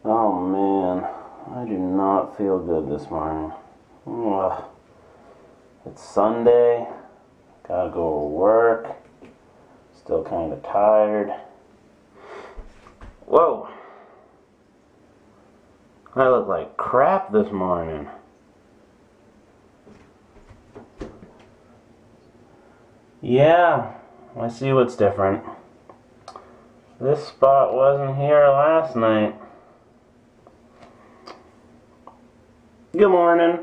Oh man, I do not feel good this morning. Ugh. It's Sunday, gotta go to work, still kind of tired. Whoa, I look like crap this morning. Yeah, I see what's different. This spot wasn't here last night. Good morning.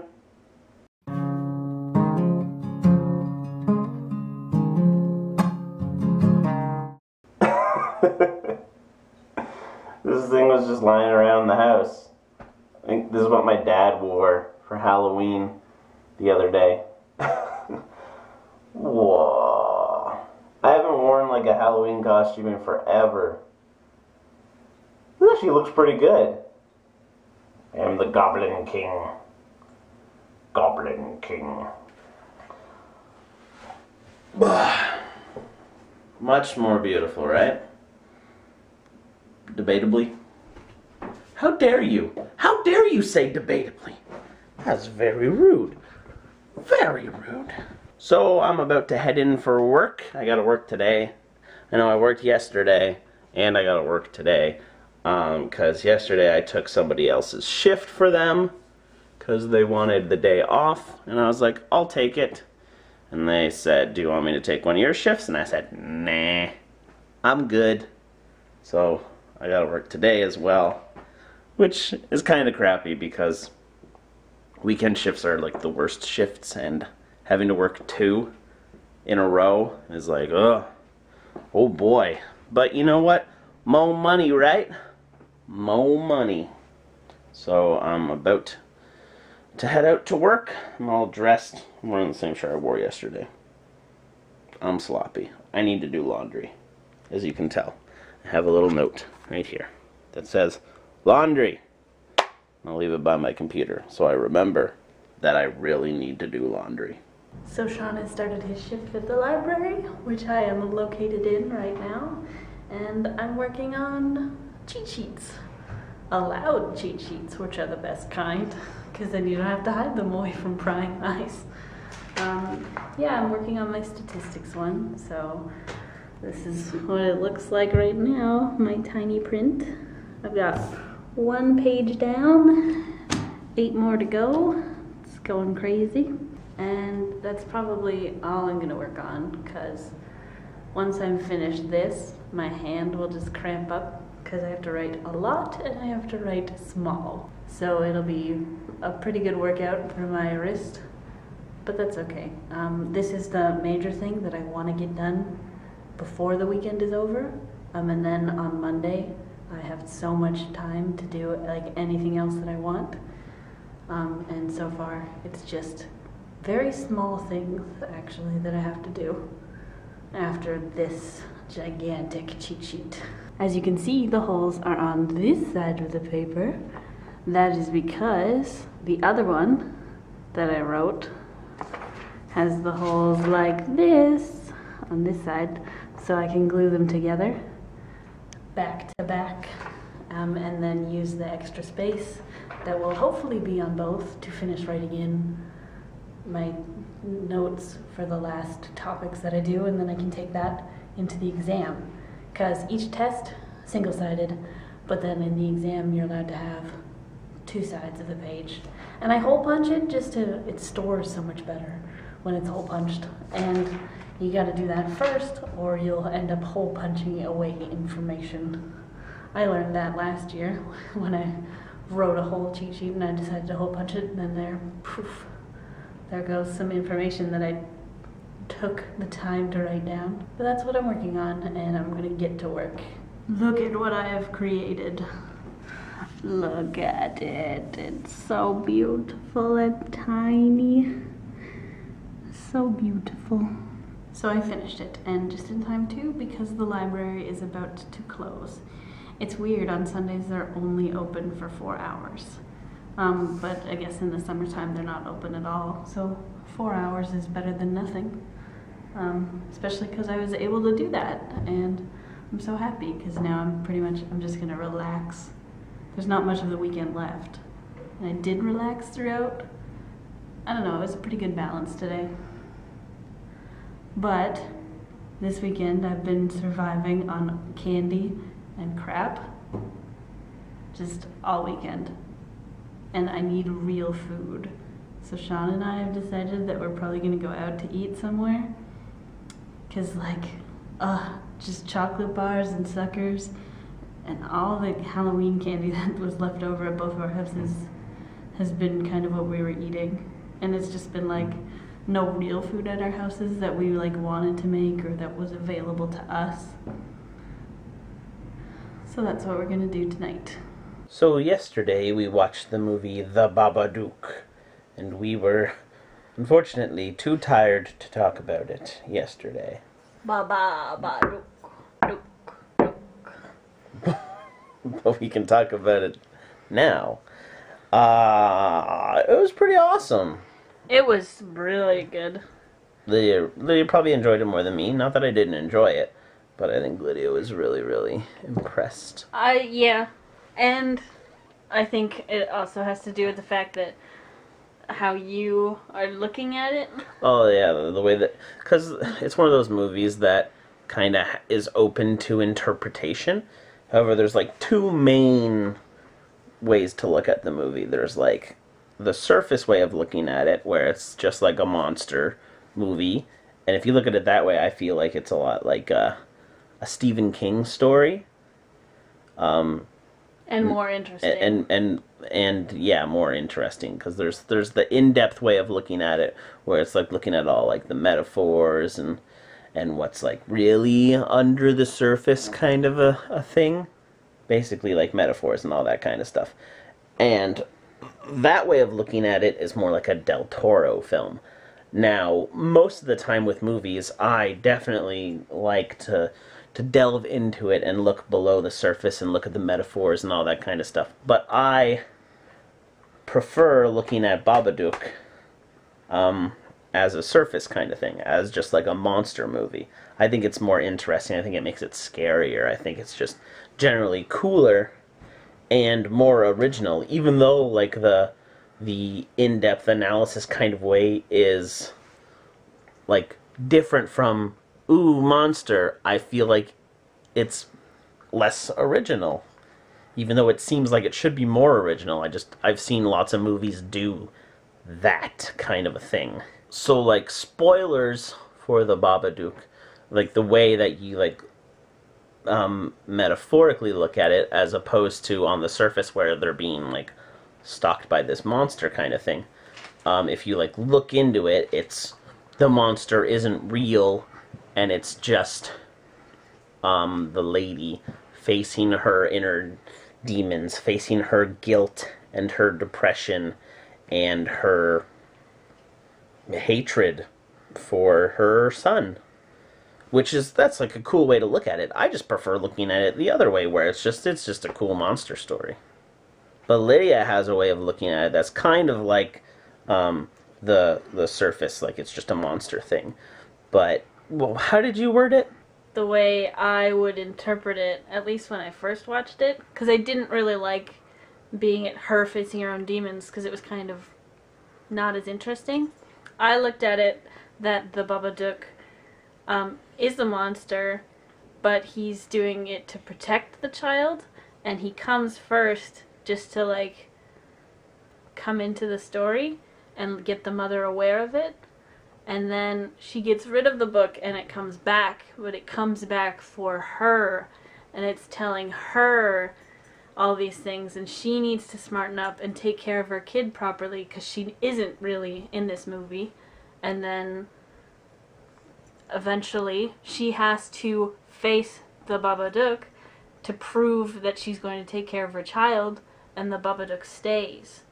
This thing was just lying around the house. I think this is what my dad wore for Halloween the other day. Whoa. I haven't worn like a Halloween costume in forever. This actually looks pretty good. I am the Goblin King. Goblin King. Much more beautiful, right? Debatably. How dare you? How dare you say debatably? That's very rude. Very rude. So I'm about to head in for work. I gotta work today. I know I worked yesterday and I gotta work today. Because yesterday I took somebody else's shift for them because they wanted the day off, and I was like, I'll take it. And they said, do you want me to take one of your shifts? And I said, nah, I'm good. So I gotta work today as well, which is kind of crappy because weekend shifts are like the worst shifts, and having to work 2 in a row is like, ugh, oh boy. But you know what? More money, right? More money. So I'm about to head out to work. I'm all dressed. I'm wearing the same shirt I wore yesterday. I'm sloppy. I need to do laundry, as you can tell. I have a little note right here that says laundry. I'll leave it by my computer so I remember that I really need to do laundry. So Sean has started his shift at the library, which I am located in right now, and I'm working on cheat sheets. Allowed cheat sheets, which are the best kind, because then you don't have to hide them away from prying eyes. Yeah, I'm working on my statistics one, so this is what it looks like right now, my tiny print. I've got 1 page down, 8 more to go. It's going crazy. And that's probably all I'm gonna work on, because once I'm finished this, my hand will just cramp up because I have to write a lot and I have to write small. So it'll be a pretty good workout for my wrist, but that's okay. This is the major thing that I want to get done before the weekend is over. And then on Monday, I have so much time to do like anything else that I want. And so far, it's just very small things actually that I have to do after this gigantic cheat sheet. As you can see, the holes are on this side of the paper. That is because the other one that I wrote has the holes like this on this side, so I can glue them together back to back, and then use the extra space that will hopefully be on both to finish writing in my notes for the last topics that I do, and then I can take that into the exam. Because each test, single-sided, but then in the exam you're allowed to have 2 sides of the page. And I hole punch it just to, it stores so much better when it's hole punched. And you gotta do that first or you'll end up hole punching away information. I learned that last year when I wrote a whole cheat sheet and I decided to hole punch it, and then there, poof, there goes some information that I took the time to write down. But that's what I'm working on, and I'm gonna get to work. Look at what I have created. Look at it. It's so beautiful and tiny. So beautiful. So I finished it, and just in time too, because the library is about to close. It's weird, on Sundays they're only open for 4 hours. But I guess in the summertime they're not open at all. So 4 hours is better than nothing. Especially because I was able to do that, and I'm so happy because now I'm just gonna relax there's not much of the weekend left. And I did relax throughout. I don't know, it was a pretty good balance today. But this weekend I've been surviving on candy and crap. Just all weekend. And I need real food. So Sean and I have decided that we're probably gonna go out to eat somewhere. Cause like, just chocolate bars and suckers and all the Halloween candy that was left over at both of our houses has been kind of what we were eating. And it's just been like no real food at our houses that we like wanted to make or that was available to us. So that's what we're gonna do tonight. So yesterday we watched the movie The Babadook, and we were unfortunately too tired to talk about it yesterday. Babadook. But we can talk about it now. It was pretty awesome. It was really good. Lydia probably enjoyed it more than me. Not that I didn't enjoy it, but I think Lydia was really, really impressed. Yeah. And I think it also has to do with the fact that how you are looking at it. Oh, yeah, the way that... Because it's one of those movies that kind of is open to interpretation. However, there's like two main ways to look at the movie. There's like the surface way of looking at it, where it's just like a monster movie. And if you look at it that way, I feel like it's a lot like a Stephen King story. And more interesting. And yeah, more interesting, because there's the in-depth way of looking at it, where it's like looking at all like the metaphors and what's like really under the surface kind of a thing. Basically like metaphors and all that kind of stuff. And that way of looking at it is more like a Del Toro film. Now, most of the time with movies, I definitely like to delve into it and look below the surface and look at the metaphors and all that kind of stuff. But I prefer looking at Babadook as a surface kind of thing, as just like a monster movie. I think it's more interesting. I think it makes it scarier. I think it's just generally cooler and more original, even though like the in-depth analysis kind of way is like different from ooh, monster. I feel like it's less original, even though it seems like it should be more original. I've seen lots of movies do that kind of a thing. So like spoilers for the Babadook, like the way that you like metaphorically look at it, as opposed to on the surface where they're being like stalked by this monster kind of thing. If you like look into it, it's the monster isn't real, and it's just the lady facing her inner demons, facing her guilt and her depression and her hatred for her son. That's like a cool way to look at it. I just prefer looking at it the other way, where it's just a cool monster story. But Lydia has a way of looking at it that's kind of like the surface, like it's just a monster thing. But, well, how did you word it? The way I would interpret it, at least when I first watched it, because I didn't really like being at her facing her own demons, because it was kind of not as interesting. I looked at it that the Babadook is the monster, but he's doing it to protect the child, and he comes first just to like come into the story and get the mother aware of it. And then she gets rid of the book and it comes back, but it comes back for her, and it's telling her all these things, and she needs to smarten up and take care of her kid properly, because she isn't really in this movie. And then eventually she has to face the Babadook to prove that she's going to take care of her child, and the Babadook stays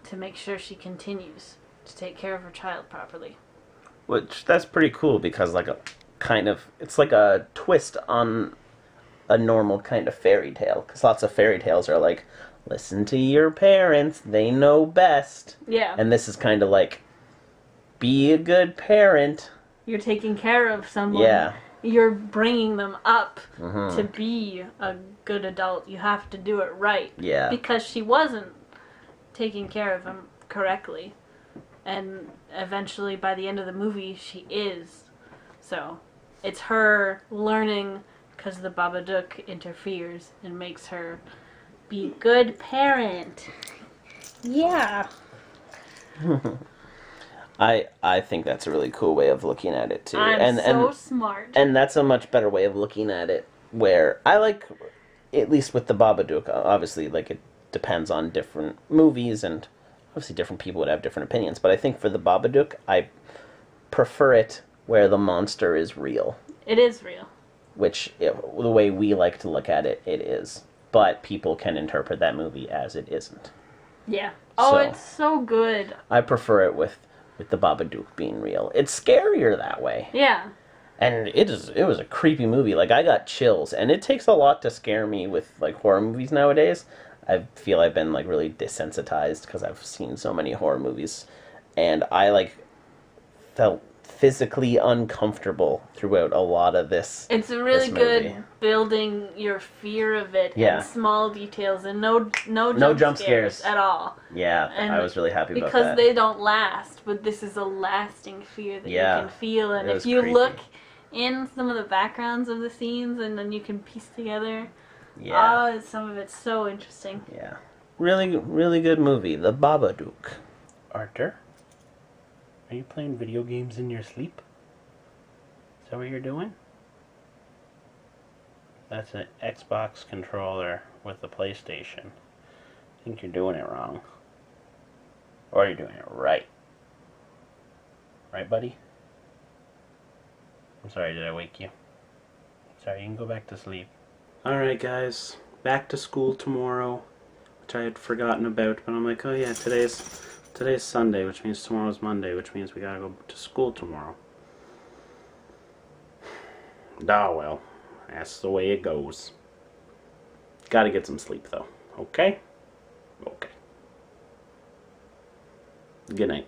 to make sure she continues to take care of her child properly. Which, that's pretty cool, because like it's like a twist on a normal kind of fairy tale. Because lots of fairy tales are like, listen to your parents, they know best. Yeah. And this is kind of like, be a good parent. You're taking care of someone. Yeah. you're bringing them up Mm-hmm. to be a good adult. You have to do it right. Yeah. Because she wasn't taking care of him correctly. And eventually, by the end of the movie, she is. So, it's her learning because the Babadook interferes and makes her be a good parent. Yeah. I think that's a really cool way of looking at it too. I'm so smart. And that's a much better way of looking at it, where I like, at least with the Babadook, obviously, like, it depends on different movies, and obviously different people would have different opinions, but I think for the Babadook, I prefer it where the monster is real. It is real. Which, the way we like to look at it, it is. But people can interpret that movie as it isn't. Yeah. Oh, So, it's so good. I prefer it with the Babadook being real. It's scarier that way. Yeah. And it was a creepy movie. Like, I got chills. And it takes a lot to scare me with, like, horror movies nowadays. I feel I've been, like, really desensitized because I've seen so many horror movies. And I, like, felt physically uncomfortable throughout a lot of this. It's really this good movie. building your fear of it Yeah. and small details and no jump scares. at all. Yeah, And I was really happy about because that. they don't last, but this is a lasting fear that Yeah. you can feel. And It if was you creepy. look in some of the backgrounds of the scenes, and then you can piece together. Yeah. Oh, some of it's so interesting. Yeah. Really, really good movie. The Babadook. Arthur? Are you playing video games in your sleep? Is that what you're doing? That's an Xbox controller with a PlayStation. I think you're doing it wrong. Or you're doing it right. Right, buddy? I'm sorry, did I wake you? Sorry, you can go back to sleep. Alright, guys. Back to school tomorrow, which I had forgotten about, but I'm like, oh yeah, today's Sunday, which means tomorrow's Monday, which means we gotta go to school tomorrow. Ah, well, that's the way it goes. Gotta get some sleep, though. Okay? Okay. Good night.